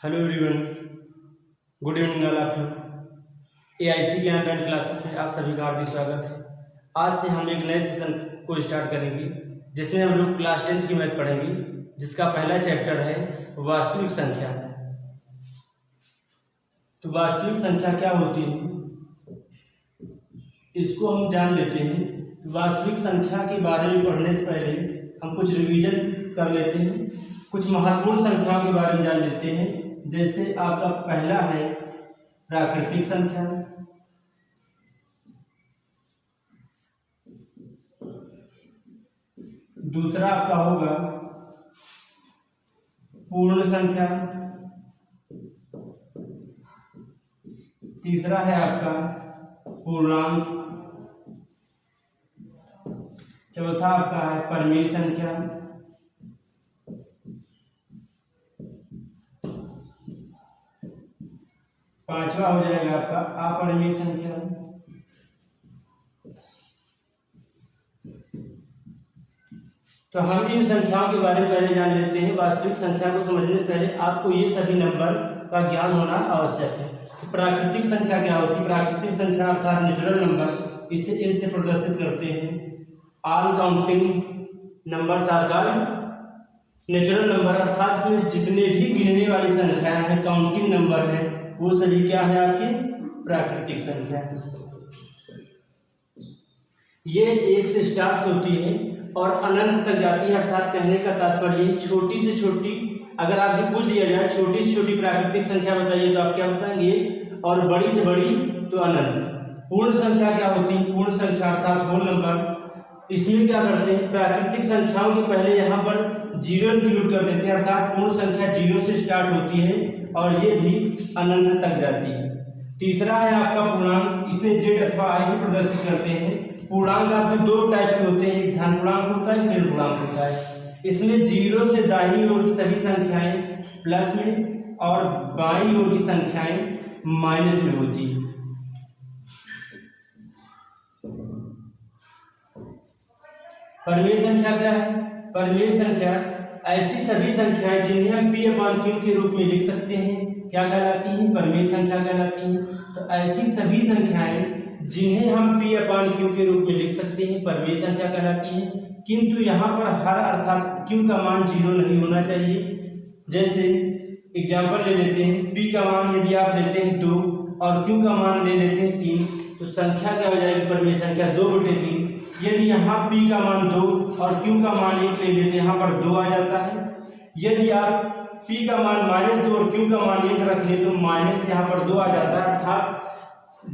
Hello everyone, good evening all of you. AIC के online classes में आप सभी का हार्दिक स्वागत है। आज से हम एक नए सेशन को स्टार्ट करेंगे जिसमें हम लोग क्लास 10th की मैथ पढ़ेंगे, जिसका पहला चैप्टर है वास्तविक संख्या। तो वास्तविक संख्या क्या होती है इसको हम जान लेते हैं। वास्तविक संख्या के बारे में पढ़ने से पहले हम कुछ रिवीजन कर लेते हैं, कुछ महत्वपूर्ण संख्याओं के बारे में जान लेते हैं। जैसे आपका पहला है प्राकृतिक संख्या, दूसरा आपका होगा पूर्ण संख्या, तीसरा है आपका पूर्णांक, चौथा आपका है परिमेय संख्या, पांचवा हो जाएगा आपका अपरिमेय संख्या, तो हम इन संख्याओं के बारे में पहले जान लेते हैं। वास्तविक संख्या को समझने से पहले आपको ये सभी नंबर का ज्ञान होना आवश्यक है। तो प्राकृतिक संख्या क्या होती है? प्राकृतिक संख्या अर्थात नेचुरल नंबर, इसे इन से प्रदर्शित करते हैं। All counting numbers are called natural number, अर्थात इसमें जितने भी गिनने वाली संख्याएं हैं, काउंटिंग नंबर है, वो सभी क्या है आपकी प्राकृतिक संख्या। ये एक से स्टार्ट होती है और अनंत तक जाती है, अर्थात कहने का तात्पर्य छोटी से छोटी, अगर आपसे पूछ लिया जाए छोटी से छोटी प्राकृतिक संख्या बताइए तो आप क्या बताएंगे, और बड़ी से बड़ी तो अनंत। पूर्ण संख्या क्या होती है? पूर्ण संख्या अर्थात होल नंबर, इसमें क्या करते हैं, प्राकृतिक संख्याओं के पहले यहाँ पर जीरो इंक्लूड कर देते हैं, अर्थात पूर्ण संख्या जीरो से स्टार्ट होती है और ये भी अनंत तक जाती है। तीसरा है आपका पूर्णांक, इसे जेड अथवा आई से प्रदर्शित करते हैं। पूर्णांक आपके दो टाइप के होते हैं, एक धन पूर्णांक होता है, एक ऋण पूर्णांक होता है। इसमें जीरो से दाहिनी ओर की सभी संख्याएं प्लस में और बाईं ओर की संख्याएं माइनस में होती है। परिमेय संख्या क्या है? परिमेय संख्या ऐसी सभी संख्याएं जिन्हें हम p अपॉन q के रूप में लिख सकते हैं, क्या कहलाती हैं? परिमेय संख्या कहलाती हैं। तो ऐसी सभी संख्याएं जिन्हें हम p अपॉन q के रूप में लिख सकते हैं परिमेय संख्या कहलाती हैं। किंतु यहाँ पर हर अर्थात q का मान जीरो नहीं होना चाहिए। जैसे एग्जाम्पल ले लेते हैं, p का मान यदि आप लेते हैं 2 और q का मान ले लेते हैं 3, तो संख्या क्या हो जाएगी? परिमेय संख्या 2/3। यदि यहाँ p का मान 2 और q का मान 1 ले लेते हैं, यहाँ पर 2 आ जाता है। यदि आप p का मान -2 और q का मान 1 रख ले तो माइनस यहाँ पर 2 आ जाता है। अर्थात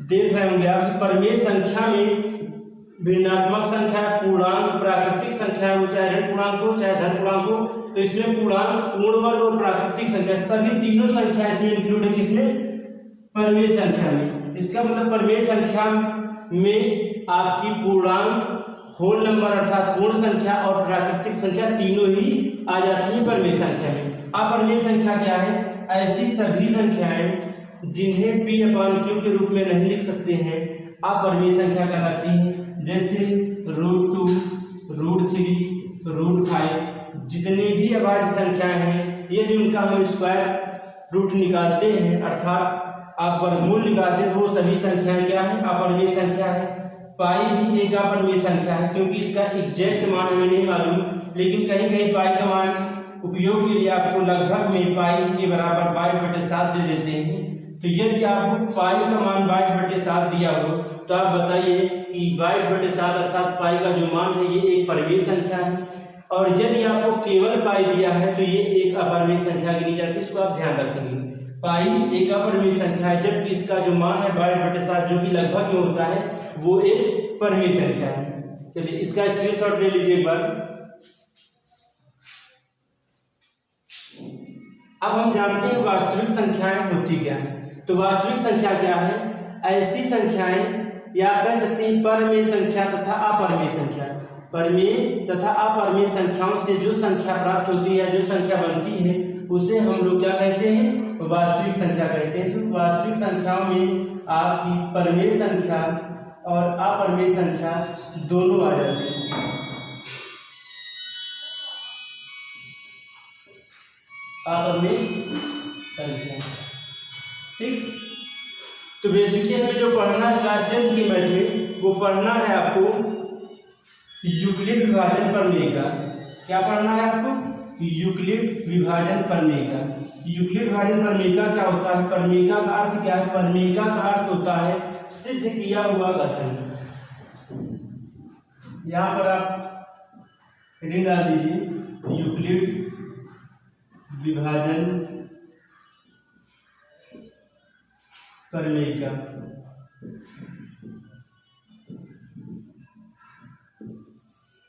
देख रहे होंगे आप परिमेय संख्या में भिन्नात्मक संख्या, पूर्णांक, प्राकृतिक संख्या हो, चाहे ऋण पूर्णांक हो चाहे धन पूर्णांक हो, तो इसमें पूर्णांक, पूर्ण वर्ग और प्राकृतिक संख्या सभी तीनों संख्या इसमें इंक्लूड है। किसमें? परिमेय संख्या में। इसका मतलब परिमेय संख्या में आपकी पूर्णांक, होल नंबर अर्थात पूर्ण संख्या और प्राकृतिक संख्या तीनों ही आ जाती है परिमेय संख्या में। अपरिमेय संख्या क्या है? ऐसी सभी संख्याएं जिन्हें p अपॉन q के रूप में नहीं लिख सकते हैं अपरिमेय संख्या कहलाती हैं। जैसे √2, √3, √5, जितने भी अभाज्य संख्याएं हैं, यदि उनका हम स्क्वायर रूट निकालते हैं अर्थात आप वर्गमूल निकालते हैं तो वो सभी संख्याएं क्या है? अपरिमेय संख्या है। पाई भी एक अपरिमेय संख्या है, क्योंकि इसका एग्जैक्ट मान हमें नहीं मालूम, लेकिन कहीं कहीं पाई का मान उपयोग के लिए आपको लगभग में पाई के बराबर 22/7 दे देते हैं। तो यदि आपको पाई का मान 22/7 दिया हो तो आप बताइए कि 22/7 अर्थात पाई का जो मान है ये एक परिमेय संख्या है। और यदि आपको केवल पाई दिया है तो ये एक अपरिमेय संख्या गिनी जाती है, इसको आप ध्यान रखेंगे। पाई एक अपरिमेय संख्या है, जबकि इसका जो मान है 22/7 जो कि लगभग में होता है वो एक परिमेय संख्या है। चलिए इसका स्क्रीनशॉट ले लीजिए एक बार। अब हम जानते हैं वास्तविक संख्याएं होती क्या है। तो वास्तविक संख्या क्या है? ऐसी संख्याएं, या आप कह सकते हैं परिमेय संख्या तथा अपरिमेय संख्या। परिमेय तथा अपरिमेय संख्याओं से जो संख्या प्राप्त होती है, जो संख्या बनती है, उसे हम लोग क्या कहते हैं? वास्तविक संख्या कहते हैं। तो वास्तविक संख्याओं में आपकी परिमेय संख्या और अपरिमेय संख्या दोनों आ जाती है। अपरिमेय संख्या। ठीक, तो बेसिकली हमें जो पढ़ना है क्लास 10 की मैथ में वो पढ़ना है आपको यूक्लिड विभाजन प्रमेय का। क्या पढ़ना है आपको? यूक्लिड विभाजन प्रमेय का। यूक्लिड विभाजन प्रमेय का क्या होता है? प्रमेयिका का अर्थ क्या है? प्रमेयिका का अर्थ होता है सिद्ध किया हुआ कथन। यहाँ पर आप हेडिंग डाल दीजिए यूक्लिड विभाजन प्रमेयिका।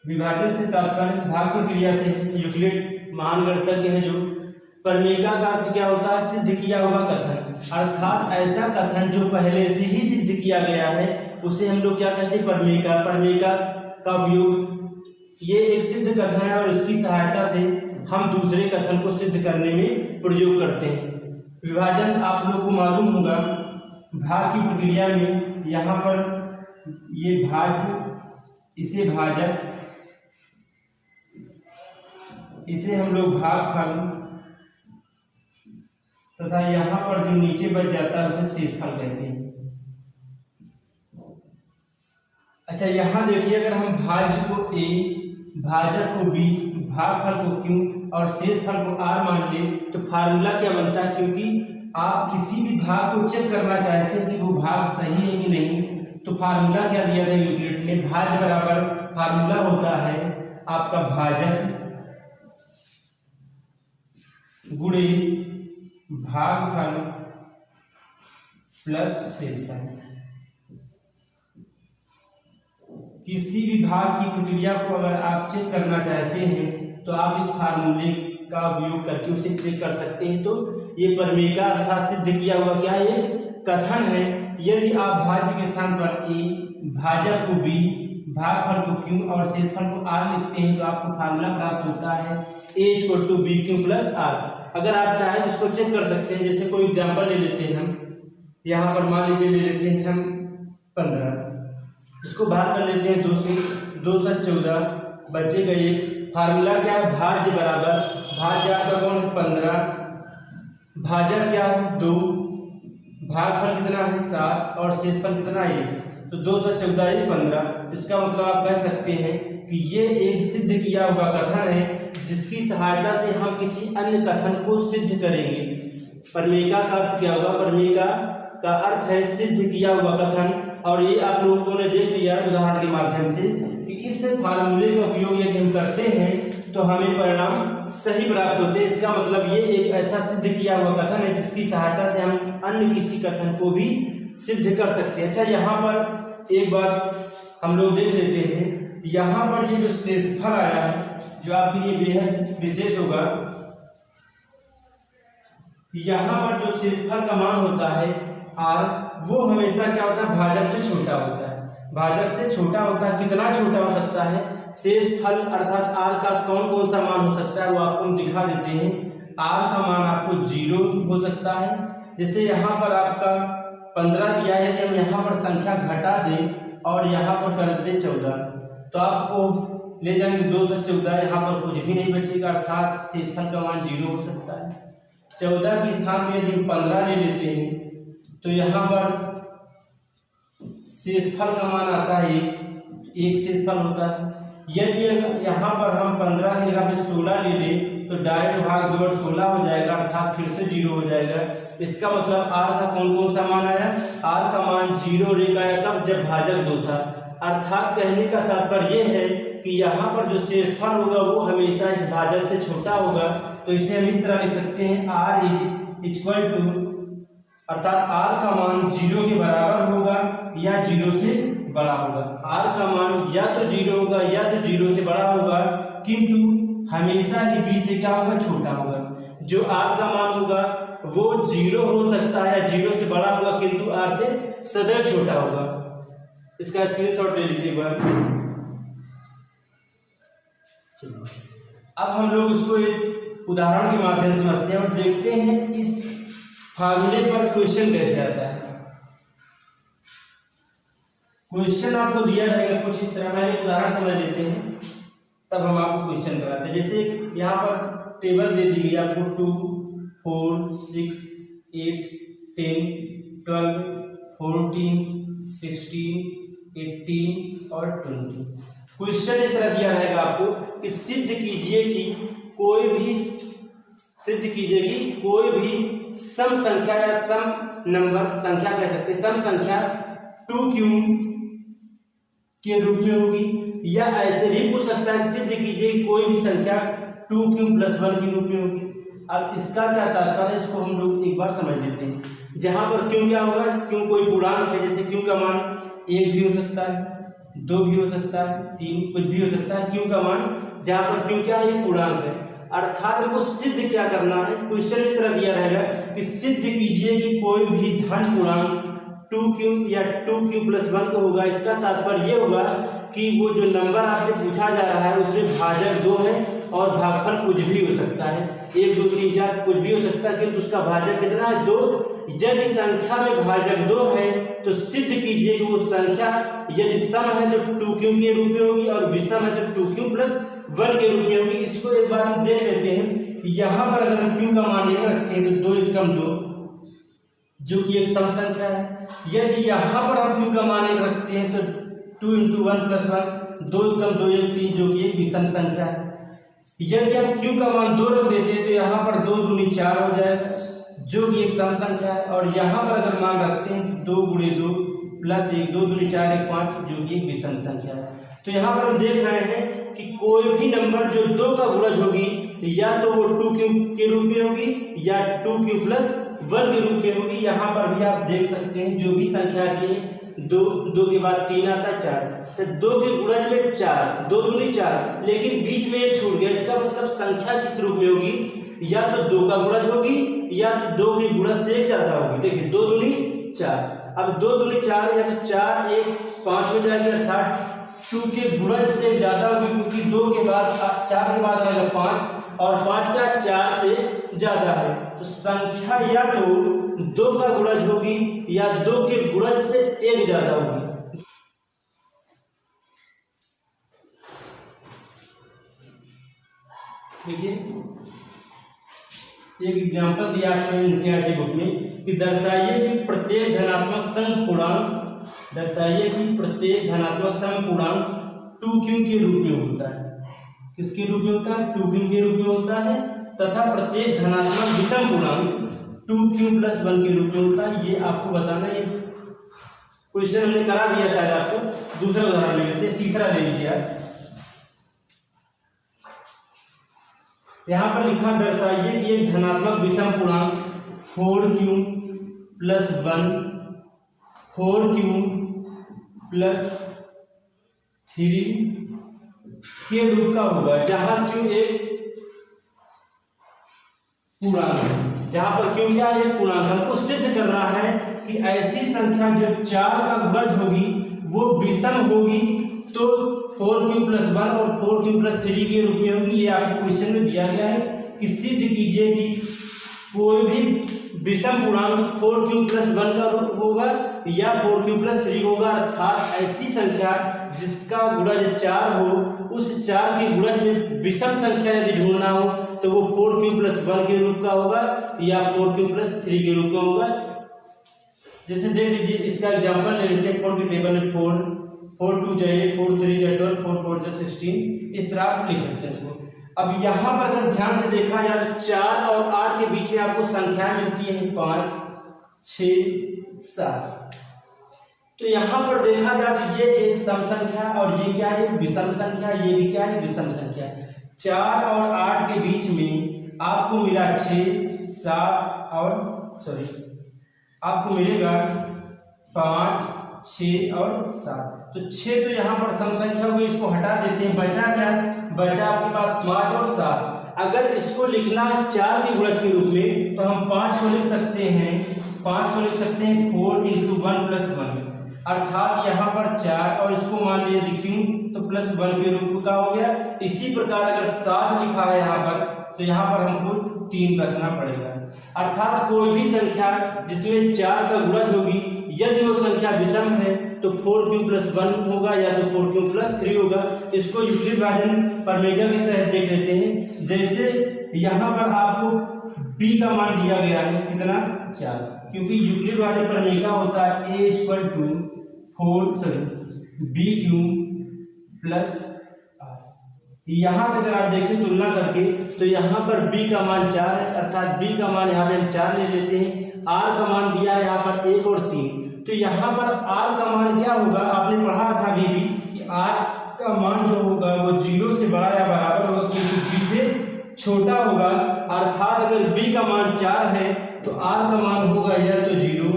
विभाजन से तात्पर्य भाग प्रक्रिया से। यूक्लिड महान गणितज्ञ है जो। प्रमेयिका का अर्थ क्या होता है? सिद्ध किया हुआ कथन, अर्थात ऐसा कथन जो पहले से ही सिद्ध किया गया है उसे हम लोग क्या कहते हैं? प्रमेयिका। प्रमेयिका का उपयोग ये एक सिद्ध कथन है और इसकी सहायता से हम दूसरे कथन को सिद्ध करने में प्रयोग करते हैं। विभाजन आप लोग को मालूम होगा, भाग की प्रक्रिया में यहाँ पर ये भाज्य, इसे भाजक, इसे हम लोग भागफल तथा यहाँ पर जो नीचे बच जाता है उसे शेषफल कहते हैं। अच्छा, यहाँ देखिए, अगर हम भाज्य को a, भाजक को b, भागफल को q और शेषफल को r मान ले तो फार्मूला क्या बनता है? क्योंकि आप किसी भी भाग को चेक करना चाहते हैं कि वो भाग सही है कि नहीं, तो फार्मूला क्या दिया था यूक्लिड ने? भाज्य बराबर फार्मूला होता है आपका भाजक गुणे भागफल प्लस शेषफल। किसी भी भाग की प्रक्रिया को अगर आप चेक करना चाहते हैं तो आप इस फार्मूले का उपयोग करके उसे चेक कर सकते हैं। तो ये प्रमेयिका अर्थात सिद्ध किया हुआ क्या है? कथन है। यदि आप भाज्य के स्थान पर a, भाजक को b, भागफल को q और शेषफल को r लिखते हैं तो आपको फार्मूला प्राप्त होता है a = bq + r। अगर आप चाहें तो उसको चेक कर सकते हैं। जैसे कोई एग्जाम्पल ले लेते हैं हम, यहाँ पर मान लीजिए ले लेते हैं हम 15, इसको भाग कर लेते हैं 2 से, 2 × 14 बचेगा 1। फार्मूला क्या है? भाज्य बराबर, भाज्य आपका कौन है? 15, भाजक क्या है? 2, भागफल कितना है? 7 और शेषफल कितना है? 1। तो 2 × 14 = 15। इसका मतलब आप कह सकते हैं कि ये एक सिद्ध किया हुआ कथन है जिसकी सहायता से हम किसी अन्य कथन को सिद्ध करेंगे। प्रमेयिका का अर्थ क्या होगा? प्रमेयिका का अर्थ है सिद्ध किया हुआ कथन। और ये आप लोगों ने देख लिया उदाहरण के माध्यम से कि इस फार्मूले का उपयोग यदि हम करते हैं तो हमें परिणाम सही प्राप्त होते हैं। इसका मतलब ये एक ऐसा सिद्ध किया हुआ कथन है जिसकी सहायता से हम अन्य किसी कथन को भी सिद्ध कर सकते हैं। अच्छा, यहाँ पर एक बात हम लोग देख लेते हैं। यहाँ पर ये जो शेषफल आया है जो आपके लिए बेहद विशेष होगा, यहाँ पर जो शेषफल का मान होता है r, वो हमेशा क्या होता है? भाजक से छोटा होता है। भाजक से छोटा होता है। कितना छोटा हो सकता है? शेषफल अर्थात r का कौन कौन सा मान हो सकता है वो आपको हम दिखा देते हैं। r का मान आपको 0 हो सकता है। जैसे यहाँ पर आपका 15 दिया है, यदि हम यहाँ पर संख्या घटा दें और यहाँ पर कर दें 14 तो आपको ले जाएंगे 2 × 14, यहाँ पर कुछ भी नहीं बचेगा, अर्थात शेषफल का मान 0 हो सकता है। 14 के स्थान में यदि हम 15 ले लेते हैं तो यहाँ पर शेषफल का मान आता है 1 शेषफल होता है। यदि यहाँ पर हम 15 की जगह पे 16 ले लें तो डायरेक्ट भाग 2 और 16 हो जाएगा, अर्थात फिर से 0 हो जाएगा। इसका मतलब r का कौन कौन सा मान आया? r का मान 0 रेखा आया कब? जब भाजक 2 था। अर्थात कहने का तात्पर्य यह है कि यहाँ पर जो शेषफल होगा वो हमेशा इस भाजक से छोटा होगा। तो इसे हम इस तरह लिख सकते हैं r = अर्थात r का मान 0 के बराबर होगा या 0 से बड़ा होगा। r का मान या तो 0 होगा या तो 0 से बड़ा होगा, किंतु हमेशा ही b से क्या होगा? छोटा होगा। जो r का मान होगा वो 0 हो सकता है या 0 से बड़ा होगा, किंतु r से सदैव छोटा होगा। इसका स्क्रीनशॉट ले लीजिएगा। अब हम लोग इसको एक उदाहरण के माध्यम से समझते हैं और देखते हैं इस फार्मूले पर क्वेश्चन कैसे आता है। क्वेश्चन आपको दिया रहेगा कुछ इस तरह। पहले उदाहरण समझ लेते हैं तब हम आपको क्वेश्चन कराते हैं। जैसे यहाँ पर टेबल दे दी गई आपको 2, 4, 6, 8, 10, 12, 14, 16, 18 और 20। क्वेश्चन इस तरह दिया रहेगा आपको कि सिद्ध कीजिए कि कोई भी सम संख्या या सम नंबर संख्या कह सकते हैं, सम संख्या 2q के रूप में होगी, या ऐसे भी पूछ सकता है कि सिद्ध कीजिए कि कोई भी संख्या 2q + 1 के रूप में होगी। अब इसका क्या तात्पर्य है, इसको हम लोग एक बार समझ लेते हैं। जहां पर क्यों क्या होगा, क्यों कोई पूर्णांक है, जैसे क्यों का मान 1 भी हो सकता है, 2 भी हो सकता है, 3 कुछ भी हो सकता है। क्यों का मान जहां पर क्यों क्या है, पूर्णांक है, अर्थात हमको सिद्ध क्या करना है। क्वेश्चन इस तरह दिया रहेगा कि सिद्ध कीजिए कि कोई भी धन पूर्णांक 2q या 2q + 1 को होगा। इसका तात्पर्य ये होगा कि वो जो नंबर आपसे पूछा जा रहा है उसमें भाजक 2 है और भागफल कुछ भी हो सकता है, 1, 2, 3, 4 कुछ भी हो सकता है, किंतु उसका भाजक कितना है, 2। यदि संख्या में भाजक 2 है तो सिद्ध कीजिए कि वो संख्या यदि सम है तो 2q के रूप में होगी और विषम है तो 2q + 1 के रूप में होगी। इसको एक बार हम देख लेते हैं। यहाँ पर अगर हम q का मान लेकर रखते हैं तो 2 × 2 जो कि एक सम संख्या है। यदि यहाँ पर हम q का मान एक रखते हैं तो 2 × 1 + 1, 2 × 2 = 3 जो कि एक विषम संख्या है। यदि हम q का मान 2 रख देते हैं तो यहाँ पर 2 दूनी 4 हो जाएगा जो कि एक सम संख्या है, और यहाँ पर अगर मान रखते हैं 2 × 2 + 1, 2 दूनी 4 = 5 जो कि एक विषम संख्या है। तो यहाँ पर हम देख रहे हैं कि कोई भी नंबर जो 2 का गुणज होगी या तो वो 2q के रूप में होगी या 2q + 1 के रूप में होगी। यहाँ पर भी आप देख सकते हैं जो भी संख्या की 2 के बाद 3 आता है 4, तो 2 के गुणज में 4, 2 दूनी 4, लेकिन बीच में एक छूट गया। इसका मतलब संख्या किस रूप में होगी, या तो 2 का गुणज होगी या तो 2 के गुणज से ज्यादा होगी। देखिए 2 दूनी 4, अब 2 दूनी 4 या तो 4 1 5 हो जाएगी, अर्थात 2 के गुणज से ज्यादा होगी, क्योंकि 2 के बाद 4 के बाद आएगा 5 और 5 का 4 से ज्यादा है। तो संख्या या तो 2 का गुणज होगी या 2 के गुणज से 1 ज्यादा होगी। देखिए एक एग्जांपल दिया है एनसीईआरटी बुक में कि दर्शाइए कि प्रत्येक धनात्मक सम पूर्णांक 2q के रूप में होता है। किसके रूप में होता है, 2q के रूप में होता है, तथा प्रत्येक धनात्मक विषम पूर्णांक 2q + 1 के रूप में होता है। ये आपको बताना है। इस क्वेश्चन हमने करा दिया शायद आपको। दूसरा उदाहरण ले लेते हैं, तीसरा ले लीजिए आप। यहाँ पर लिखा दर्शाइए कि एक धनात्मक विषम पूर्णांक 4q + 1 4q + 3 के रूप का होगा, जहां q एक पूर्णांक है। जहां पर q क्या है, पूर्णांक। हमको सिद्ध करना है कि ऐसी संख्या जो 4 का गुणज होगी वो विषम होगी, तो 4q + 1 और 4q + 3 के रूप में होगी। ये आपको क्वेश्चन में दिया गया है कि सिद्ध कीजिए कि कोई भी विषम पूर्णांक 4q + 1 का रूप होगा या 4q + 3 होगा, अर्थात ऐसी संख्या जिसका गुणज 4 हो, उस 4 के गुणज में विषम संख्या यदि ढूंढना हो तो वो 4q + 1 के रूप का होगा या 4q + 3 के रूप में होगा। जैसे देख लीजिए, इसका एग्जांपल ले लेते हैं। 4 की टेबल में 4 2 जाइए, 4 3 12, 4 4 16, इस तरह आप लिख सकते हैं इसको। अब यहाँ पर अगर ध्यान से देखा जाए तो 4 और 8 के बीच में आपको संख्या मिलती है 5 6 7। तो यहाँ पर देखा जाए तो ये एक सम संख्या और ये क्या है, विषम संख्या। ये भी क्या है, विषम संख्या। 4 और 8 के बीच में आपको मिला 6 7 और आपको मिलेगा 5 6 और 7। तो 6 तो यहाँ पर सम संख्या होगी, इसको हटा देते हैं। बचा क्या, बचा आपके पास 5 और 7। अगर इसको लिखना है 4 के गुणज के रूप में तो हम 5 को लिख सकते हैं 4 × 1 + 1, अर्थात यहाँ पर 4 और इसको मान लिया क्यों तो +1 के रूप का हो गया। इसी प्रकार अगर 7 लिखा है यहाँ पर तो यहाँ पर हमको 3 रखना पड़ेगा, अर्थात कोई भी संख्या जिसमें 4 का गुणज होगी यदि वो संख्या विषम है तो 4q + 1 होगा या तो 4q + 3 होगा। इसको यूक्लिड विभाजन प्रमेय के तहत देख लेते हैं। जैसे यहाँ पर आपको b का मान दिया गया है कितना 4, क्योंकि यूक्लिड वाले प्रमेय का होता है a equal to 4 b Q plus r। यहाँ से अगर आप देखें तुलना करके तो यहाँ पर b का मान 4 है, अर्थात b का मान यहाँ पे हम 4 ले लेते हैं। r का मान दिया है यहाँ पर 1 और 3, तो यहाँ पर r का मान क्या होगा, आपने पढ़ा था अभी भी कि r का मान जो होगा वो 0 से बड़ा या बराबर होगा, क्योंकि b से छोटा होगा। अर्थात अगर b का मान 4 है तो r का मान होगा या तो 0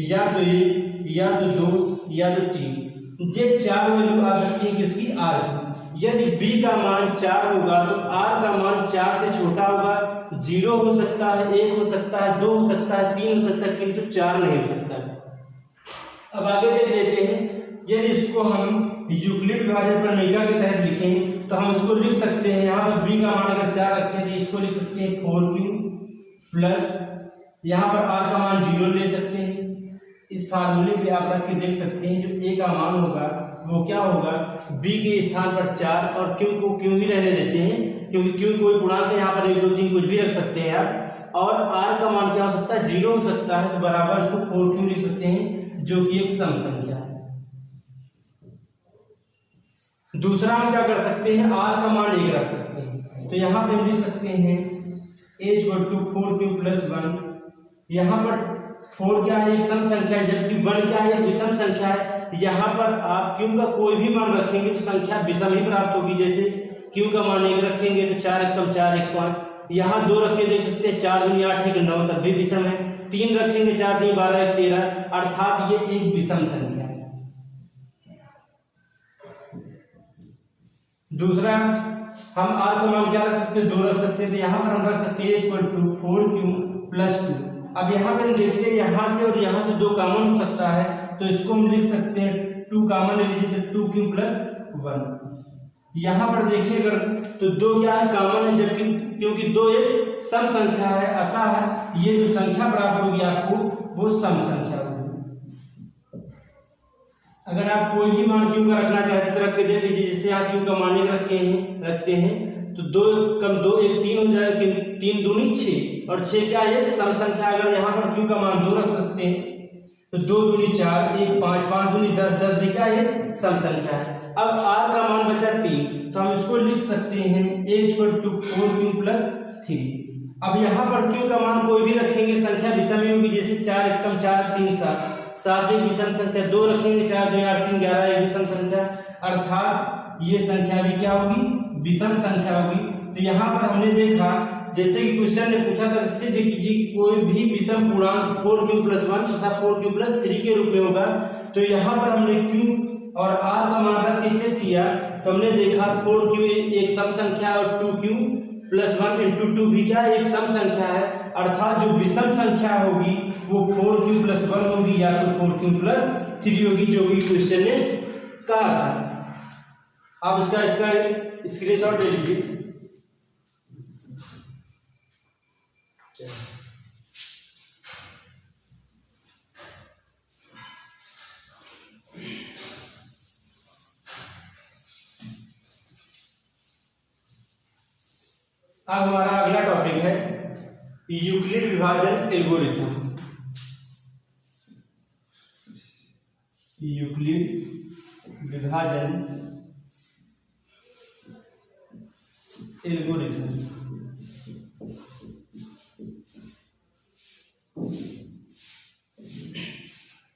या तो 1 या तो 2 या तो 3। ये 4 वैल्यू आ सकती है किसकी, r की। यदि b का मान 4 होगा तो r का मान 4 से छोटा होगा, 0 हो सकता है, 1 हो सकता है, 2 हो सकता है, 3 हो सकता है, किंतु 4 नहीं हो सकता है। अब आगे देख लेते हैं, यदि इसको हम यूक्लिड विभाजन प्रमेयिका के तहत लिखें तो हम इसको लिख सकते हैं, यहाँ पर b का मान अगर 4 रखते हैं तो इसको लिख सकते हैं 4q प्लस यहाँ पर r का मान 0 ले सकते हैं। इस फार्मूले पे आप रख के देख सकते हैं, जो a का मान होगा वो क्या होगा, b के स्थान पर 4 और q को q ही रहने देते हैं, क्योंकि q कोई गुणांक है, यहाँ पर 1 2 3 कुछ भी रख सकते हैं आप। और r का मान क्या हो सकता है, 0 हो सकता है, तो बराबर इसको 4q लिख सकते हैं, जो कि एक सम संख्या है। दूसरा हम क्या कर सकते हैं, r का मान 1 रख सकते हैं, तो यहाँ पे हम लिख सकते हैं a equal to 4q plus 1। यहाँ पर 4 क्या है, एक सम संख्या है, जबकि 1 क्या है, विषम संख्या है। यहाँ पर आप q का कोई भी मान रखेंगे तो संख्या विषम ही प्राप्त होगी। जैसे q का मान 1 रखेंगे तो 4 एकम 4 1 5, यहाँ 2 रख के देख सकते हैं, 4 दूनी 8 1 9, तब भी विषम है। 3 रखेंगे, 4 3 12 1 13, अर्थात ये एक विषम संख्या है। दूसरा हम r का मान क्या रख सकते हैं, 2 रख सकते हैं, तो यहाँ पर हम रख सकते हैं इक्वल टू 4q प्लस 2। अब यहाँ पर हम देखते हैं, यहाँ से और यहाँ से 2 कॉमन हो सकता है, तो इसको हम लिख सकते हैं 2 कॉमन ले लीजिए तो 2q प्लस 1। यहाँ पर देखिए अगर तो 2 क्या है, कॉमन है, जबकि क्योंकि 2 एक सम संख्या है, अतः ये जो संख्या प्राप्त होगी आपको वो सम संख्या होगी। अगर आप कोई भी मान q का रखना चाहते तो रख के दे दीजिए, जिससे यहाँ q का मान 1 रखते हैं तो 2 कम 2 1 3 हो जाएगा, 3 दूनी 6 और 6 क्या है, सम संख्या। अगर यहाँ पर q का मान 2 रख सकते हैं तो 2 दूनी 4 1 5 5 दूनी 10 10 भी क्या है, सम संख्या है। अब r का मान बचा 3, तो हम इसको लिख सकते हैं a equal to 4q plus 3। अब यहाँ पर q का मान कोई भी रखेंगे, संख्या विषम ही होगी। जैसे 4 एकम 4 3 7 7 एक विषम संख्या, 2 रखेंगे 4 2 8 3 11 एक विषम संख्या, अर्थात ये संख्या भी क्या होगी, विषम संख्या होगी। तो यहाँ पर हमने देखा, जैसे कि क्वेश्चन ने पूछा था, सिद्ध कीजिए कोई भी विषम पूर्णांक 4q प्लस 1 तथा 4q प्लस 3 के रूप में होगा। तो यहाँ पर हमने q और r का मान रख के चेक किया, तो हमने देखा 4q एक सम संख्या और 2q प्लस 1 इंटू 2 भी क्या एक सम संख्या है, अर्थात जो विषम संख्या होगी वो 4q प्लस 1 होगी या तो 4q प्लस 3 होगी, जो कि क्वेश्चन ने कहा था। आप इसका स्क्रीनशॉट ले लीजिए। अब हमारा अगला टॉपिक है यूक्लिड विभाजन एल्गोरिथम। यूक्लिड विभाजन एल्गोरिथम।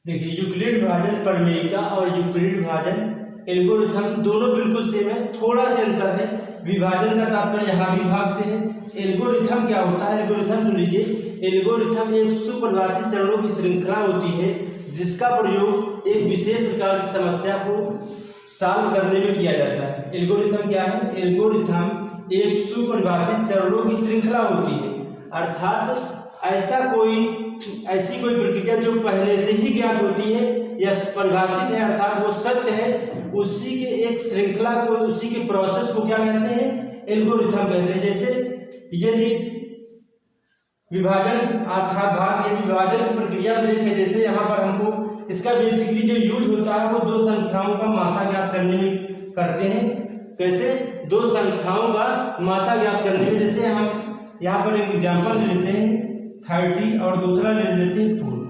देखिए, यूक्लिड विभाजन प्रमेयिका और यूक्लिड विभाजन एल्गोरिथम दोनों बिल्कुल सेम है, थोड़ा सा अंतर है। विभाजन का तात्पर्य यहाँ विभाग से है। एल्गोरिथम क्या होता है, एल्गोरिथम सुन लीजिए। एल्गोरिथम एक सुपरिभाषित चरणों की श्रृंखला होती है, जिसका प्रयोग एक विशेष प्रकार की समस्या को सॉल्व करने में किया जाता है। एल्गोरिथम क्या है, एल्गोरिथम एक सुपरिभाषित चरणों की श्रृंखला होती है, अर्थात ऐसी कोई प्रक्रिया जो पहले से ही ज्ञात होती है या परिभाषित है, अर्थात वो सत्य है, उसी के एक श्रृंखला को, उसी के प्रोसेस को क्या कहते हैं, एल्गोरिथम कहते हैं। जैसे यदि विभाजन यदि विभाजन की प्रक्रिया में देखें, जैसे यहाँ पर हमको इसका बेसिकली जो यूज होता है वो 2 संख्याओं का मासा ज्ञात करने में करते हैं। कैसे, 2 संख्याओं का मासा ज्ञात करने में। जैसे हम यहाँ पर एक एग्जाम्पल ले लेते हैं 30 और दूसरा ले लेते हैं 4।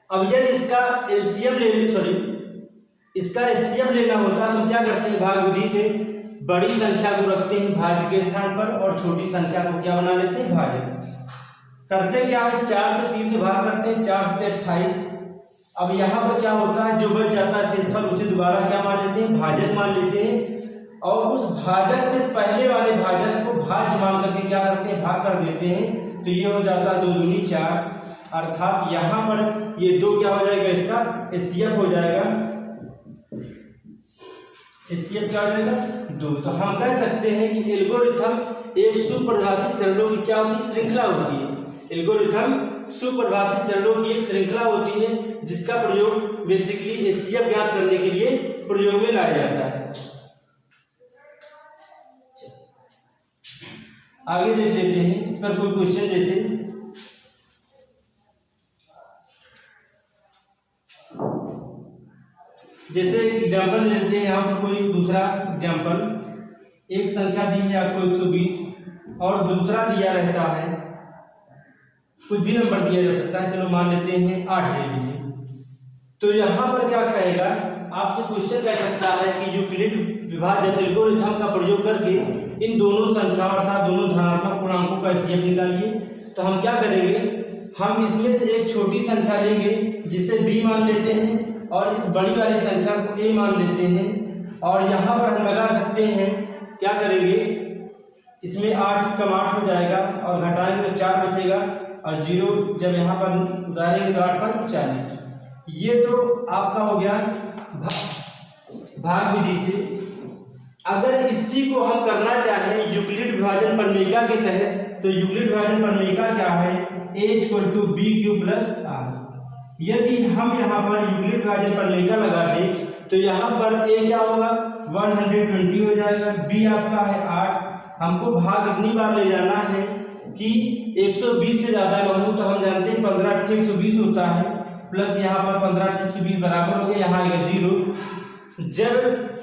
अब यदि इसका एलसीएम इसका एलसीएम लेना होता है तो क्या करते हैं, भाग विधि से बड़ी संख्या को रखते हैं भाज्य के स्थान पर और छोटी संख्या को क्या बना लेते हैं, भाजक। करते क्या है, 4 से 30 से भाग करते हैं, 4 से 28। अब यहाँ पर क्या होता है, जो बच जाता है शेषफल उसे दोबारा क्या मान लेते हैं, भाजक मान लेते हैं और उस भाजक से पहले वाले भाजक को भाज्य मान करके क्या करते हैं, भाग कर देते हैं। तो ये हो जाता है 2 दूनी 4, अर्थात यहाँ पर ये 2 क्या हो जाएगा, इसका एचसीएफ हो जाएगा, एचसीएफ क्या हो जाएगा 2। तो हम कह सकते हैं कि एल्गोरिथम एक सुपरिभाषित चरणों की क्या होती है, श्रृंखला होती है। एल्गोरिथम सुपरिभाषित चरणों की एक श्रृंखला होती है जिसका प्रयोग बेसिकली एचसीएफ ज्ञात करने के लिए प्रयोग में लाया जाता है। आगे देख लेते हैं इस पर कोई क्वेश्चन, जैसे एग्जाम्पल लेते हैं। यहाँ पर कोई दूसरा एग्जाम्पल, एक संख्या दी है आपको 120 और दूसरा दिया रहता है, कुछ भी नंबर दिया जा सकता है, चलो मान लेते हैं 8 ले लीजिए। तो यहाँ पर क्या कहेगा, आपसे क्वेश्चन कह सकता है कि यूक्लिड विभाजन एल्गोरिथम का प्रयोग करके इन दोनों संख्या अर्थात दोनों धनात्मक पूर्णांकों का एचसीएफ निकालिए। तो हम क्या करेंगे, हम इसमें से एक छोटी संख्या लेंगे जिसे b मान लेते हैं और इस बड़ी वाली संख्या को a मान लेते हैं और यहाँ पर हम लगा सकते हैं, क्या करेंगे, इसमें 8 कम 8 हो जाएगा और घटाएंगे तो 4 बचेगा और 0 जब यहाँ पर उतारेंगे तो 8 पर 40। ये तो आपका हो गया भाग विधि से। अगर इसी को हम करना चाहें यूक्लिड विभाजन प्रमेयिका के तहत, तो यूक्लिड विभाजन प्रमेयिका क्या है, a = b³ + r। यदि हम यहाँ पर यूक्लिड विभाजन प्रमेयिका लगा दें तो यहाँ पर a क्या होगा 120 हो जाएगा, b आपका है 8। हमको भाग इतनी बार ले जाना है कि 120 से ज्यादा न हो, तो हम जानते हैं 15 × 120 होता है, प्लस यहाँ पर 15 × 120 बराबर हो गया, यहाँ आएगा 0। जब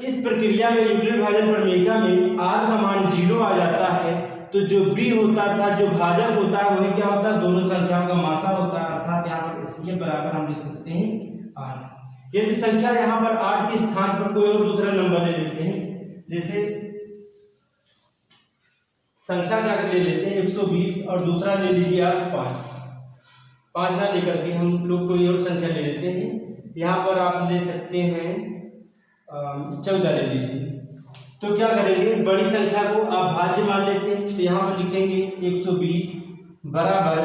इस प्रक्रिया में यूक्लिड विभाजन प्रमेयिका में r का मान 0 आ जाता है तो जो b होता था, जो भाजक होता है, वही क्या होता है, दोनों संख्याओं का मासा होता है, अर्थात यहाँ पर एचसीएफ बराबर हम लिख सकते हैं 8। यदि संख्या यहाँ पर 8 के स्थान पर कोई और दूसरा नंबर ले लेते हैं, जैसे संख्या क्या ले लेते हैं 120 और दूसरा ले लीजिए आप 5 ना लेकर के हम लोग कोई और संख्या ले लेते हैं। यहाँ पर आप ले सकते हैं 14 ले लीजिए। तो क्या करेंगे, बड़ी संख्या को आप भाज्य मान लेते हैं, तो यहाँ पर लिखेंगे 120 बराबर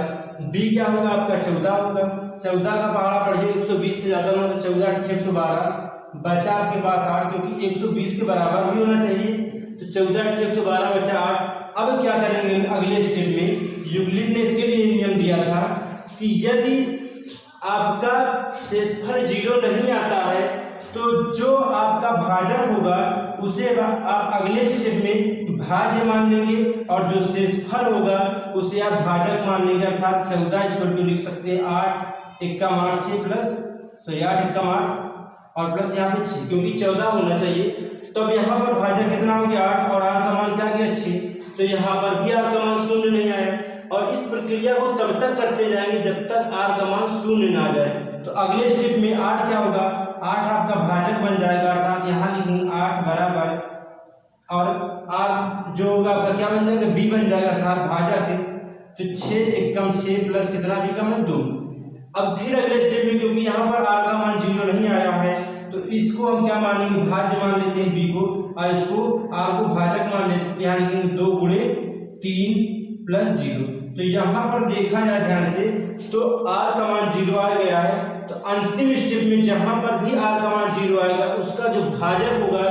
b क्या होगा आपका 14 होगा। 14 का पहाड़ा पढ़िए, 120 से ज्यादा ना, तो 14 × 112 बचा आपके पास 8, क्योंकि 120 के बराबर भी होना चाहिए। तो 14 × 112 बचा 8। अब क्या करेंगे, अगले स्टेप में यूक्लिड ने इसके लिए नियम दिया था कि यदि आपका शेषफल 0 नहीं आता है तो जो आपका भाजक होगा उसे आप अगले स्टेप में भाज्य मान लेंगे और जो शेषफल होगा उसे आप भाजक मान लेंगे, अर्थात 14 लिख सकते हैं 8 × 8 6 प्लस 8 × 8 और प्लस यहाँ पे 6, क्योंकि 14 होना चाहिए। तो अब यहाँ पर भाजक कितना हो गया 8 और r का मान क्या गया 6, तो यहाँ पर भी r का मान 0 नहीं आया। और इस प्रक्रिया को तब तक करते जाएंगे जब तक r का मान 0 ना आ जाए। तो अगले स्टेप में 8 क्या होगा, 8 आपका भाजक बन जाएगा, अर्थात यहाँ लिखेंगे 8 बराबर और r जो होगा आपका क्या बन जाएगा b बन जाएगा, अर्थात भाजक। तो 6 × 6 प्लस कितना b का मान 2। अब फिर अगले स्टेप में क्योंकि यहाँ पर r का मान 0 नहीं आया है तो इसको हम क्या मानेंगे, भाज्य मान लेते हैं b को और इसको r को भाजक मान लेते हैं। यहाँ लिखेंगे 2 × 3 + 0। तो यहाँ पर देखा जाए ध्यान से तो r का मान 0 आ गया है। तो अंतिम स्टेप में जहां पर भी r का मान 0 आएगा उसका जो भाजक होगा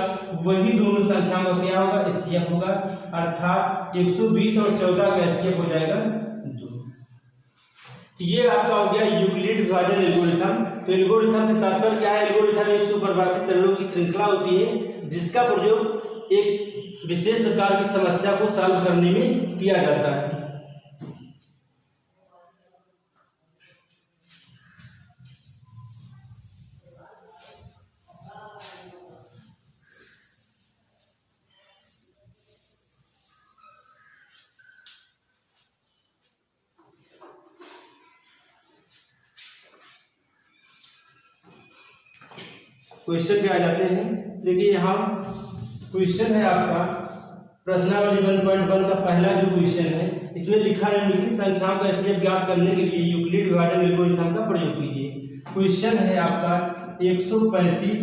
वही दोनों संख्याओं का क्या होगा, एचसीएफ होगा, अर्थात 120 और 14 का एचसीएफ हो जाएगा 2। तो ये आपका हो गया यूक्लिड विभाजन एल्गोरिथम। तो एल्गोरिथम से तात्पर्य क्या है, एल्गोरिथम एक सुपरिभाषित चरणों की श्रृंखला होती है जिसका प्रयोग एक विशेष प्रकार की समस्या को सॉल्व करने में किया जाता है। क्वेश्चन पे आ जाते हैं। देखिए यहाँ क्वेश्चन है आपका प्रश्नावली 1.1 का पहला जो क्वेश्चन है, इसमें लिखा है निम्नलिखित संख्याओं का एचसीएफ ज्ञात करने के लिए यूक्लिड विभाजन एल्गोरिथम का प्रयोग कीजिए। क्वेश्चन है आपका 135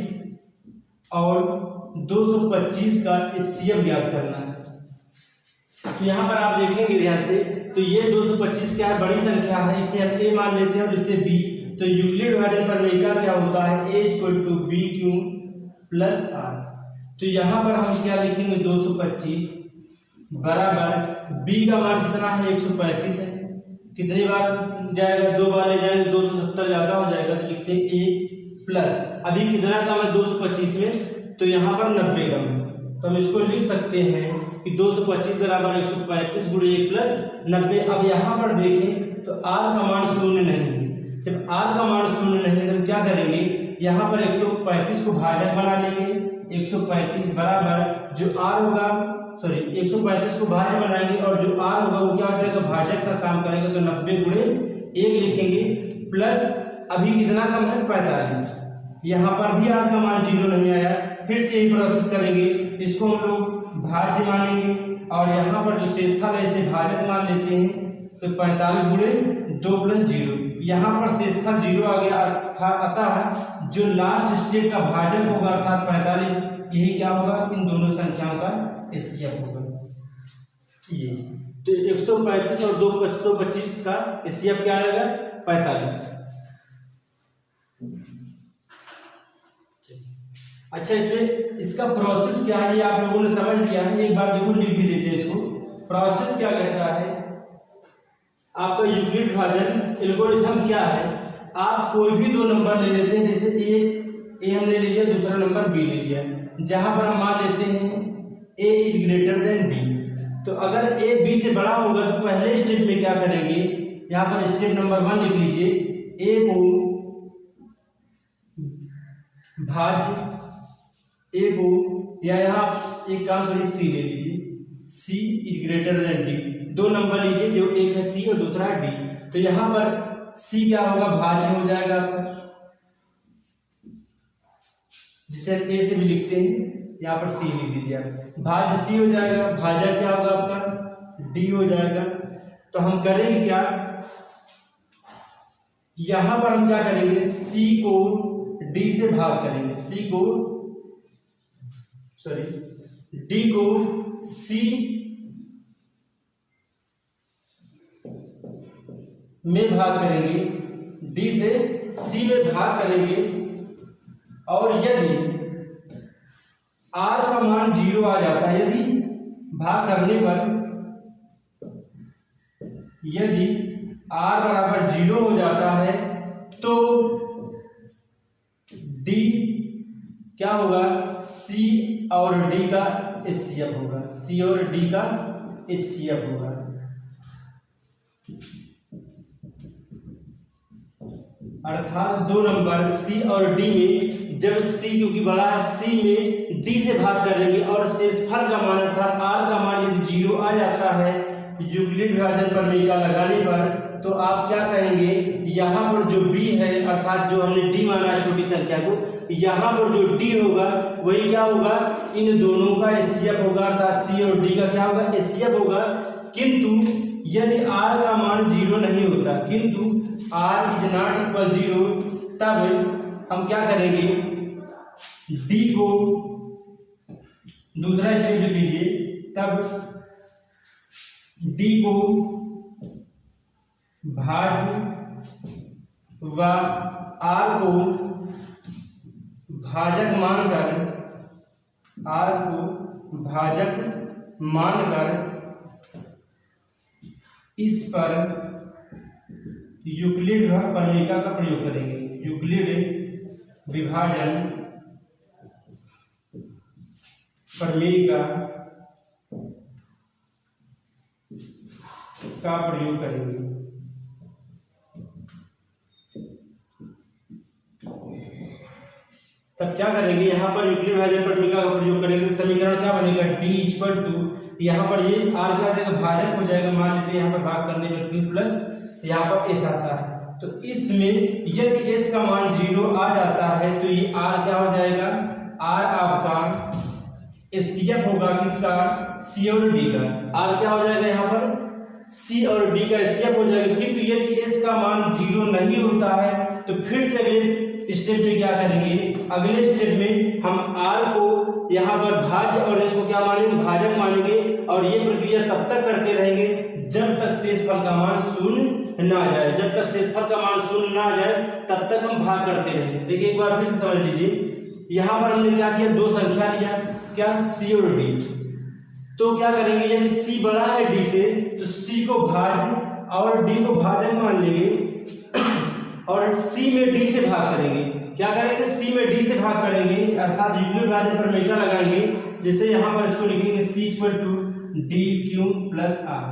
और 225 का एचसीएफ ज्ञात करना है। तो यहाँ पर आप देखेंगे ध्यान से, तो ये 225 क्या है, बड़ी संख्या है, इसे हम a मान लेते हैं और इसे b। तो यूक्लिड विभाजन प्रमेय का क्या होता है, a = b³ + r। तो यहाँ पर हम क्या लिखेंगे, 225 बराबर b का मान कितना है, 135 है। कितनी बार जाएगा, 2 बार ले जाएंगे, 270 ज्यादा हो जाएगा, तो लिखते हैं a प्लस, अभी कितना कम है 225 में, तो यहाँ पर 90 कम है। तो हम इसको लिख सकते हैं कि 225 बराबर 135 × 1 + 90। अब यहाँ पर देखें तो r का मान 0 नहीं है। जब r का मान 0 नहीं है तो हम क्या करेंगे, यहाँ पर 135 को भाजक बना लेंगे। 135 बराबर जो r होगा, 135 को भाज्य बनाएंगे और जो r होगा वो क्या करेगा, भाजक का काम करेगा। तो 90 × 1 लिखेंगे प्लस, अभी कितना कम है, 45। यहाँ पर भी r का मान 0 नहीं आया, फिर से यही प्रोसेस करेंगे, इसको हम लोग भाज्य मानेंगे और यहाँ पर जो शेषफल है इसे भाजक मान लेते हैं। तो 45 × 2 + 0, यहाँ पर शेषफल 0 आ गया, अतः जो लास्ट स्टेप का भाजक होगा अर्थात 45, यही क्या होगा, इन दोनों संख्याओं का एचसीएफ होगा ये। तो 135 और 225 का एचसीएफ क्या आएगा, 45। अच्छा, इसमें इसका प्रोसेस क्या है ये आप लोगों ने समझ लिया है, एक बार देखो लिख भी देते हैं इसको। प्रोसेस क्या कहता है, आपका यूक्लिड विभाजन एल्गोरिथम क्या है, आप कोई भी 2 नंबर ले लेते हैं, जैसे ए हमने ले लिया, दूसरा नंबर बी ले लिया, जहां पर हम मान लेते हैं a > b। तो अगर a b से बड़ा होगा तो पहले स्टेप में क्या करेंगे, यहाँ पर स्टेप नंबर 1 लिख लीजिए, a को भाज्य a को, या यहाँ आप एक काम करिए c ले लीजिए, c > d। 2 नंबर लीजिए, जो एक है c और दूसरा है d। तो यहाँ पर c क्या होगा, भाज्य हो जाएगा आपका, जिसे हम a से भी लिखते हैं, यहाँ पर c लिख दीजिए आप, भाज्य c हो जाएगा, भाजक क्या होगा आपका, d हो जाएगा। तो हम करेंगे क्या, यहाँ पर हम क्या करेंगे, c को d से भाग करेंगे, d को c में भाग करेंगे, d से c में भाग करेंगे, और यदि r का मान 0 आ जाता है, यदि भाग करने पर यदि r बराबर 0 हो जाता है तो d क्या होगा, c और d का एचसीएफ होगा, c और d का एचसीएफ होगा। अर्थात 2 नंबर c और d में जब c क्योंकि बड़ा है, c में d से भाग करेंगे और शेषफल का मान अर्थात r का मान यदि 0 आ जाता है यूक्लिड विभाजन प्रमेय का लगाने पर, तो आप क्या कहेंगे, यहाँ पर जो b है अर्थात जो हमने d माना छोटी संख्या को, यहाँ पर जो d होगा वही क्या होगा, इन दोनों का एचसीएफ होगा, अर्थात c और d का क्या होगा, एचसीएफ होगा। किंतु यदि r का मान 0 नहीं होता, किंतु r ≠ 0, तब हम क्या करेंगे, d को दूसरा स्टेप लिख लीजिए, तब d को भाज्य व r को भाजक मानकर इस पर यूक्लिड प्रमेय का प्रयोग करेंगे, यूक्लिड विभाजन प्रमेय का प्रयोग करेंगे। तब क्या करेंगे, यहाँ पर यूक्लिड विभाजन प्रमेय का प्रयोग करेंगे। समीकरण क्या बनेगा, d = यहाँ पर ये r क्या हो जाएगा, भाजक हो जाएगा, मान लीजिए यहाँ पर भाग करने पर q प्लस यहाँ पर s आता है, तो इसमें यदि s का मान 0 आ जाता है तो ये r क्या हो जाएगा, r आपका HCF होगा किसका, C और D का। r क्या हो जाएगा यहाँ पर, C और D का HCF हो जाएगा। किंतु यदि s का मान 0 नहीं होता है तो फिर से अगले स्टेप में क्या करेंगे, अगले स्टेप में हम r को यहाँ पर भाज्य और s को क्या मानेंगे, भाजक मानेंगे। और ये प्रक्रिया तब तक करते रहेंगे जब तक शेषफल का मान शून्य ना आ जाए। जब तक शेषफल का मान शून्य ना आ जाए तब तक हम भाग करते रहेंगे। देखिए एक बार फिर से समझ लीजिए, यहाँ पर हमने क्या किया, दो संख्या लिया, क्या, C और D। तो क्या करेंगे, यदि C बड़ा है D से तो C को भाज्य और D को भाजक मान लेंगे और C में D से भाग करेंगे। क्या करेंगे, C में D से भाग करेंगे, अर्थात यूक्लिड भाजक पर हमेशा लगाएंगे। जैसे यहाँ पर इसको लिखेंगे C = DQ + R।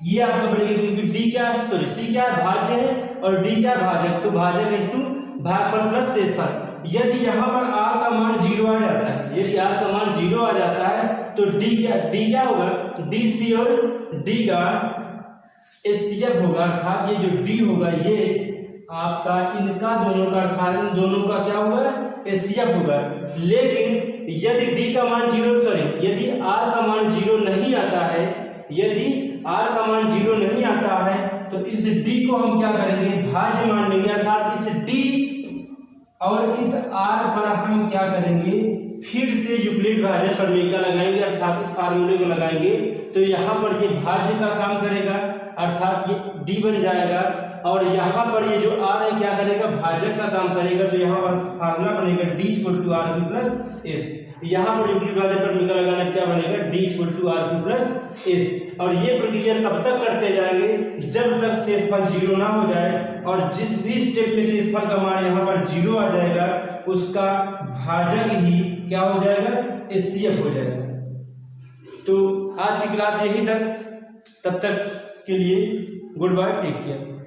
ये आपका बनेगा क्योंकि D क्या है, सॉरी C क्या है, भाज्य है और D क्या है, भाजक। तो भाजक इंटू भागफल प्लस शेषफल। यदि यहाँ पर r का मान 0 आ जाता है, यदि r का मान 0 आ जाता है तो D क्या होगा, DC और D का HCF होगा, अर्थात ये जो D होगा ये आपका इनका दोनों का, अर्थात इन दोनों का क्या होगा, HCF होगा। लेकिन यदि D का मान 0, सॉरी यदि r का मान 0 नहीं आता है, यदि r का मान 0 नहीं आता है तो इस D को हम क्या करेंगे, भाज्य मान लेंगे। अर्थात इस D और इस r पर हम क्या करेंगे, फिर से यूक्लिड भाजक प्रमेय लगाएंगे, अर्थात इस फार्मूले को लगाएंगे। तो यहाँ पर ये भाज्य का काम करेगा, अर्थात ये D बन जाएगा। और यहाँ पर ये जो r है क्या करेगा, भाजक का काम करेगा। तो यहाँ पर फार्मूला बनेगा D = RQ + S। यहाँ पर यूक्लिड भाजक प्रमेय लगाना क्या बनेगा, D = RQ + S। और ये प्रक्रिया तब तक करते जाएंगे जब तक शेषफल 0 ना हो जाए। और जिस भी स्टेप में शेषफल का मान यहाँ पर 0 आ जाएगा उसका भाजक ही क्या हो जाएगा, HCF हो जाएगा। तो आज की क्लास यहीं तक, तब तक के लिए गुड बाय, टेक केयर।